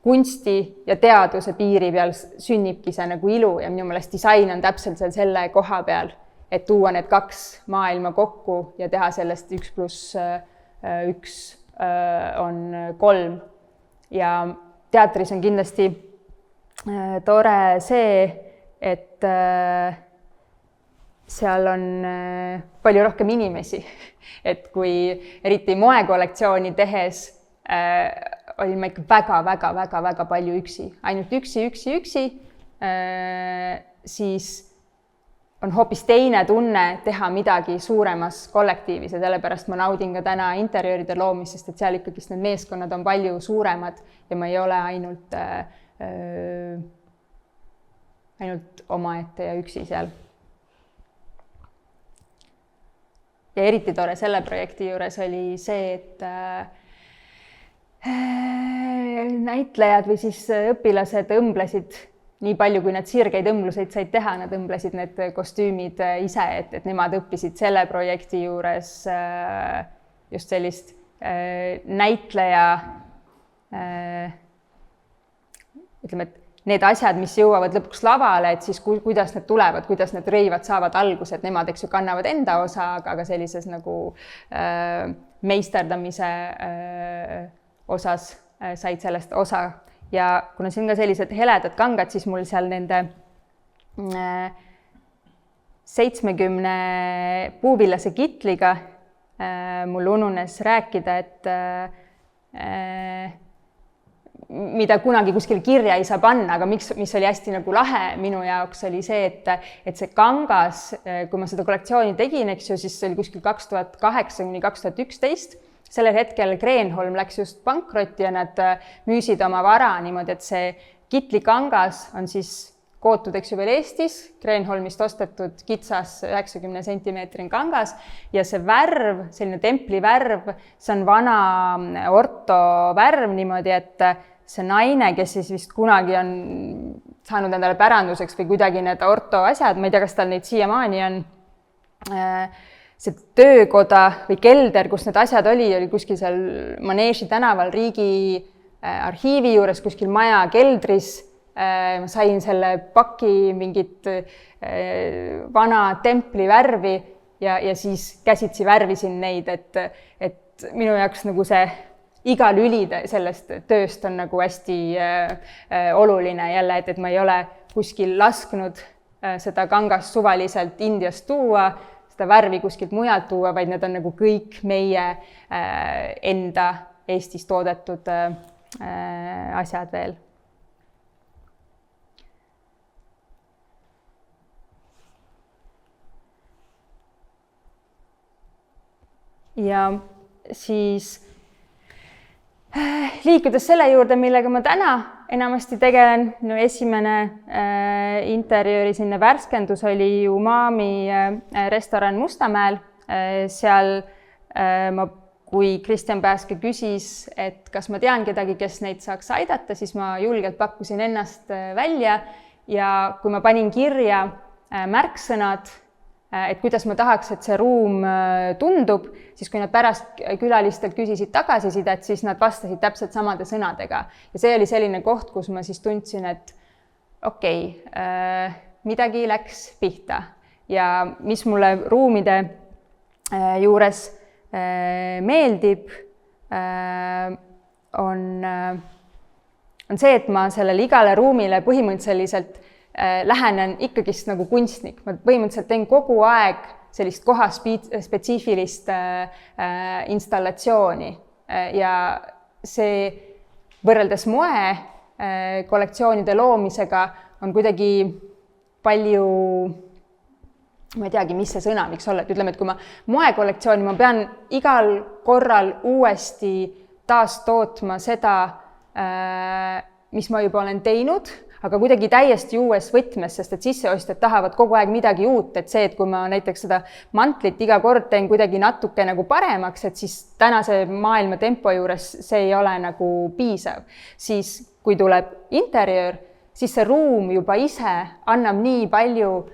kunsti ja teaduse piiri peal sünnibki see nagu ilu ja minu meelest disain on täpselt selle koha peal, et tuua need 2 maailma kokku ja teha sellest 1 + 1 on 3. Ja teatris on kindlasti tore see, et seal on palju rohkem inimesi, et kui eriti moekollektsiooni tehes olin ma ikka väga palju üksi, ainult üksi, siis on hoopis teine tunne teha midagi suuremas kollektiivis ja sellepärast ma naudin ka täna interjööride loomist, sest et seal ikkagi need meeskonnad on palju suuremad ja ma ei ole ainult omaette ja üksi seal. Ja eriti tore selle projekti juures oli see, et näitlejad või siis õpilased õmblesid nii palju, kui nad sirgeid õmbluseid said teha, nad õmblesid need kostüümid ise, et nemad õppisid selle projekti juures just sellist näitleja, ütleme, et need asjad, mis jõuavad lõpuks lavale, et siis kuidas need tulevad, kuidas need rõivad saavad alguse, et nemad, eks ju, kannavad enda osa, aga sellises nagu meisterdamise osas said sellest osa. Ja kuna siin ka sellised heledad kangad, siis mul seal nende 70 puuvillase kitliga mul ununes rääkida, et mida kunagi kuskil kirja ei saa panna, aga mis oli hästi nagu lahe minu jaoks, oli see, et see kangas, kui ma seda kollektsiooni tegin, eks ju, siis see oli kuskil 2008–2011. Sellel hetkel Kreenholm läks just pankrotti ja nad müüsid oma vara niimoodi, et see kitlikangas on siis kootud, eks ju, veel Eestis, Kreenholmist ostetud kitsas 90 sentimeetrin kangas ja see värv, selline templi värv, see on vana orto värv niimoodi, et see naine, kes siis vist kunagi on saanud endale päranduseks või kuidagi need orto asjad, ma ei tea, kas tal neid siiamaani on, see töökoda või kelder, kus need asjad oli kuskil seal Maneeži tänaval Riigi arhiivi juures, kuskil maja keldris. Ma sain selle paki mingit vana templi värvi ja siis käsitsi värvisin neid, et minu jaoks nagu see iga lüli sellest tööst on nagu hästi oluline jälle, et ma ei ole kuskil lasknud seda kangast suvaliselt Indiast tuua, seda värvi kuskilt mujalt tuua, vaid need on nagu kõik meie enda Eestis toodetud asjad veel. Ja siis liikudes selle juurde, millega ma täna enamasti tegelen, minu esimene interjööri sinna värskendus oli Umami restoran Mustamäel. Seal kui Kristjan Pääske küsis, et kas ma tean kedagi, kes neid saaks aidata, siis ma julgelt pakkusin ennast välja ja kui ma panin kirja märksõnad, et kuidas ma tahaks, et see ruum tundub, siis kui nad pärast külalistelt küsisid tagasisidet, siis nad vastasid täpselt samade sõnadega. Ja see oli selline koht, kus ma siis tundsin, et okei, midagi läks pihta. Ja mis mulle ruumide juures meeldib, on see, et ma sellele igale ruumile põhimõtteliselt lähenen ikkagist nagu kunstnik. Ma põhimõtteliselt teen kogu aeg sellist kohaspetsiifilist installatsiooni ja see võrreldes moe kollektsioonide loomisega on kuidagi palju, ma ei teagi, mis see sõna võiks olla, et ütleme, et kui ma moekollektsiooni, ma pean igal korral uuesti taastootma seda, mis ma juba olen teinud, aga kuidagi täiesti uues võtmes, sest et sisseostjad tahavad kogu aeg midagi uut, et see, et kui ma näiteks seda mantlit iga kord teen kuidagi natuke nagu paremaks, et siis tänase maailma tempo juures see ei ole nagu piisav. Siis kui tuleb interjöör, siis see ruum juba ise annab nii palju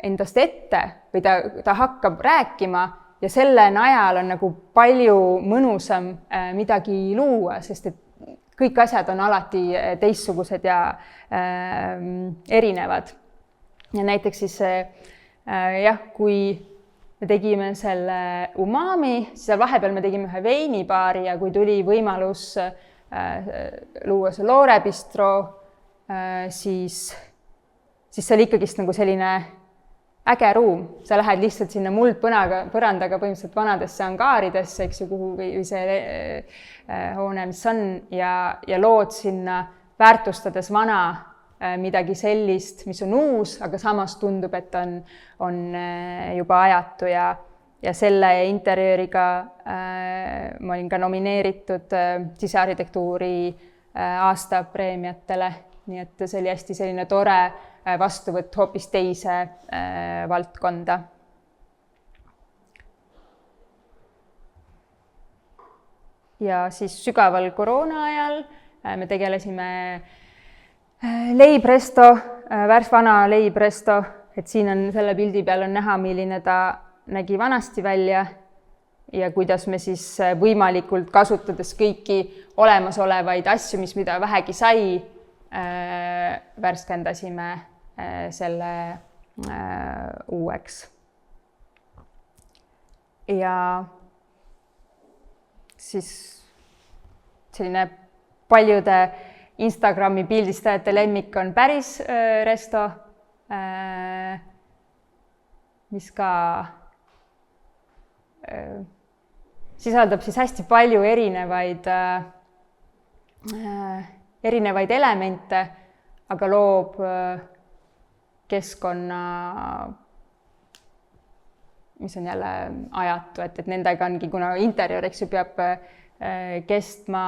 endast ette või ta hakkab rääkima ja selle najal on nagu palju mõnusam midagi luua, sest et kõik asjad on alati teistsugused ja erinevad. Ja näiteks siis kui me tegime selle Umami, siis vahepeal me tegime ühe veinibaari ja kui tuli võimalus luua see Loore bistro, siis see oli ikkagist nagu selline äge ruum. Sa lähed lihtsalt sinna muldpõrandaga põhimõtteliselt vanadesse angaaridesse, eks ju, kuhu või see hoone, mis on, ja lood sinna väärtustades vana midagi sellist, mis on uus, aga samas tundub, et on juba ajatu ja selle interjööriga ma olin ka nomineeritud sisearhitektuuri aastapreemiatele, nii et see oli hästi selline tore vastuvõtt hoopis teise valdkonda. Ja siis sügaval koroona ajal me tegelesime leibresto, vana leibresto, et siin on selle pildi peal on näha, milline ta nägi vanasti välja ja kuidas me siis võimalikult kasutades kõiki olemasolevaid asju, mida vähegi sai, värskendasime selle uueks. Ja siis selline paljude Instagrami pildistajate lemmik on päris resto, mis ka sisaldab siis hästi palju erinevaid elemente, aga loob keskkonna, mis on jälle ajatu, et nendega ongi, kuna interjöör, eks ju, peab kestma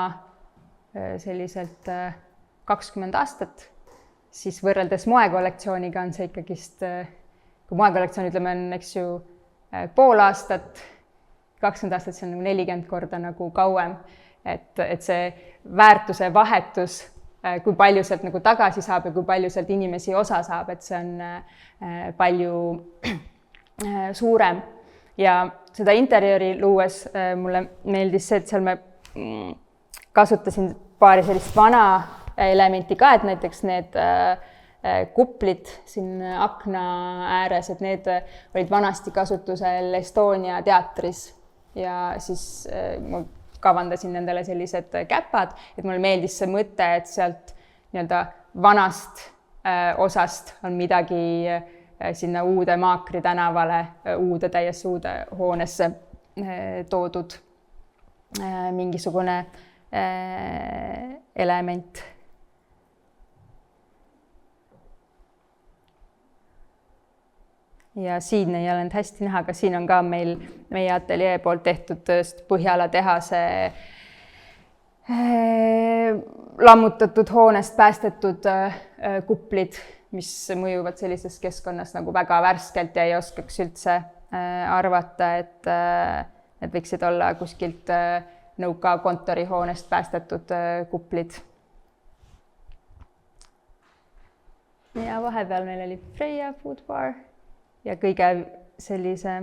selliselt 20 aastat, siis võrreldes moekollektsiooniga on see ikkagist, kui moekollektsioon, ütleme, on, eks ju, pool aastat, 20 aastat, see on nagu 40 korda nagu kauem, et see väärtuse vahetus, kui palju sealt nagu tagasi saab ja kui palju sealt inimesi osa saab, et see on palju suurem. Ja seda interjööri luues mulle meeldis see, et seal me kasutasin paari sellist vana elementi ka, et näiteks need kuplid siin akna ääres, et need olid vanasti kasutusel Estonia teatris ja siis ma kavandasin nendele sellised käpad, et mulle meeldis see mõte, et sealt nii-öelda vanast osast on midagi sinna uude Maakri tänavale, täiesti uude hoonesse toodud mingisugune element. Ja siin ei ole nüüd hästi näha, aga siin on ka meie ateljee poolt tehtud Põhjala tehase lammutatud hoonest päästetud kuplid, mis mõjuvad sellises keskkonnas nagu väga värskelt ja ei oskaks üldse arvata, et need võiksid olla kuskilt nõuka kontorihoonest päästetud kuplid. Ja vahepeal meil oli Freia food bar ja kõige sellise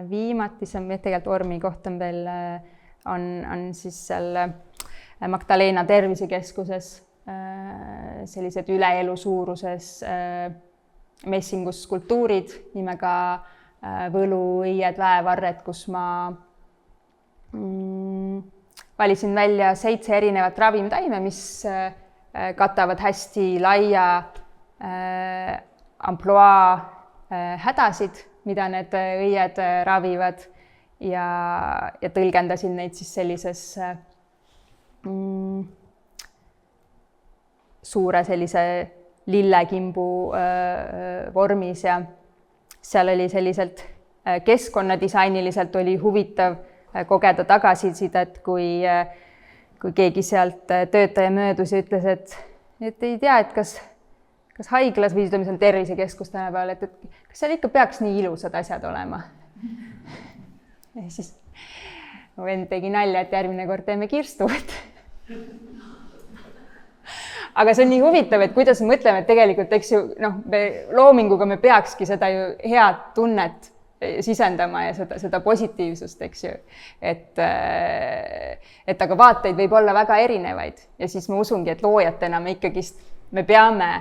viimatisem, tegelikult Ormi koht on veel, on siis seal Magdalena tervisekeskuses sellised üle elu suuruses messingusskulptuurid nimega Võlu, õied, väevarred, kus ma valisin välja 7 erinevat ravimtaime, mis katavad hästi laia ampluaa hädasid, mida need õied ravivad ja tõlgendasin neid siis sellises suure sellise lillekimbu vormis ja seal oli selliselt keskkonnadisainiliselt oli huvitav kogeda tagasisidet, kui keegi sealt töötaja möödus ja ütles, et ei tea, et kas haiglas või ütleme, see on tervisekeskus tänapäeval, et kas seal ikka peaks nii ilusad asjad olema. Ja siis mu vend tegi nalja, et järgmine kord teeme kirstuvad. Aga see on nii huvitav, et kuidas me mõtleme, et tegelikult, eks ju, loominguga me peakski seda ju head tunnet sisendama ja seda positiivsust, eks ju. Et aga vaateid võib olla väga erinevaid ja siis ma usungi, et loojatena me peame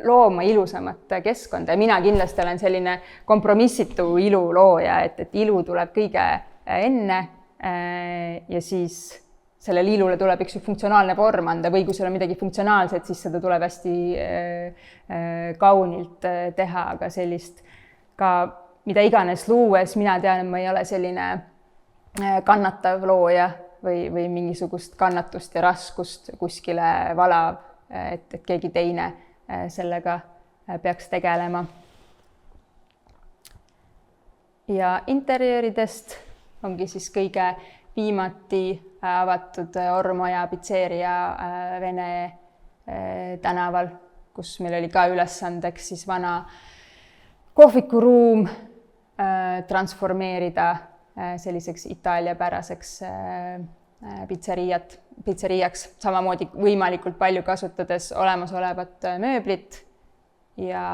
looma ilusamat keskkonda ja mina kindlasti olen selline kompromissitu ilu looja, et ilu tuleb kõige enne ja siis sellele ilule tuleb üks funktsionaalne vorm anda või kui seal on midagi funktsionaalset, siis seda tuleb hästi kaunilt teha, aga sellist ka mida iganes luues, mina tean, et ma ei ole selline kannatav looja või mingisugust kannatust ja raskust kuskile valav, et keegi teine sellega peaks tegelema. Ja interjööridest ongi siis kõige viimati avatud Ormoja pitseeria Vene tänaval, kus meil oli ka ülesandeks siis vana kohvikuruum transformeerida selliseks itaaliapäraseks pitseriaks, samamoodi võimalikult palju kasutades olemasolevat mööblit ja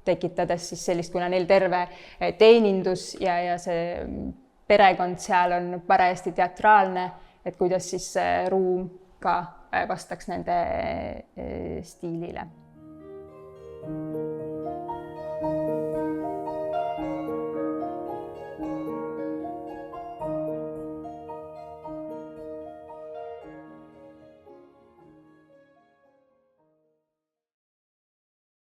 tekitades siis sellist, kuna neil terve teenindus ja see perekond seal on parajasti teatraalne, et kuidas siis ruum ka vastaks nende stiilile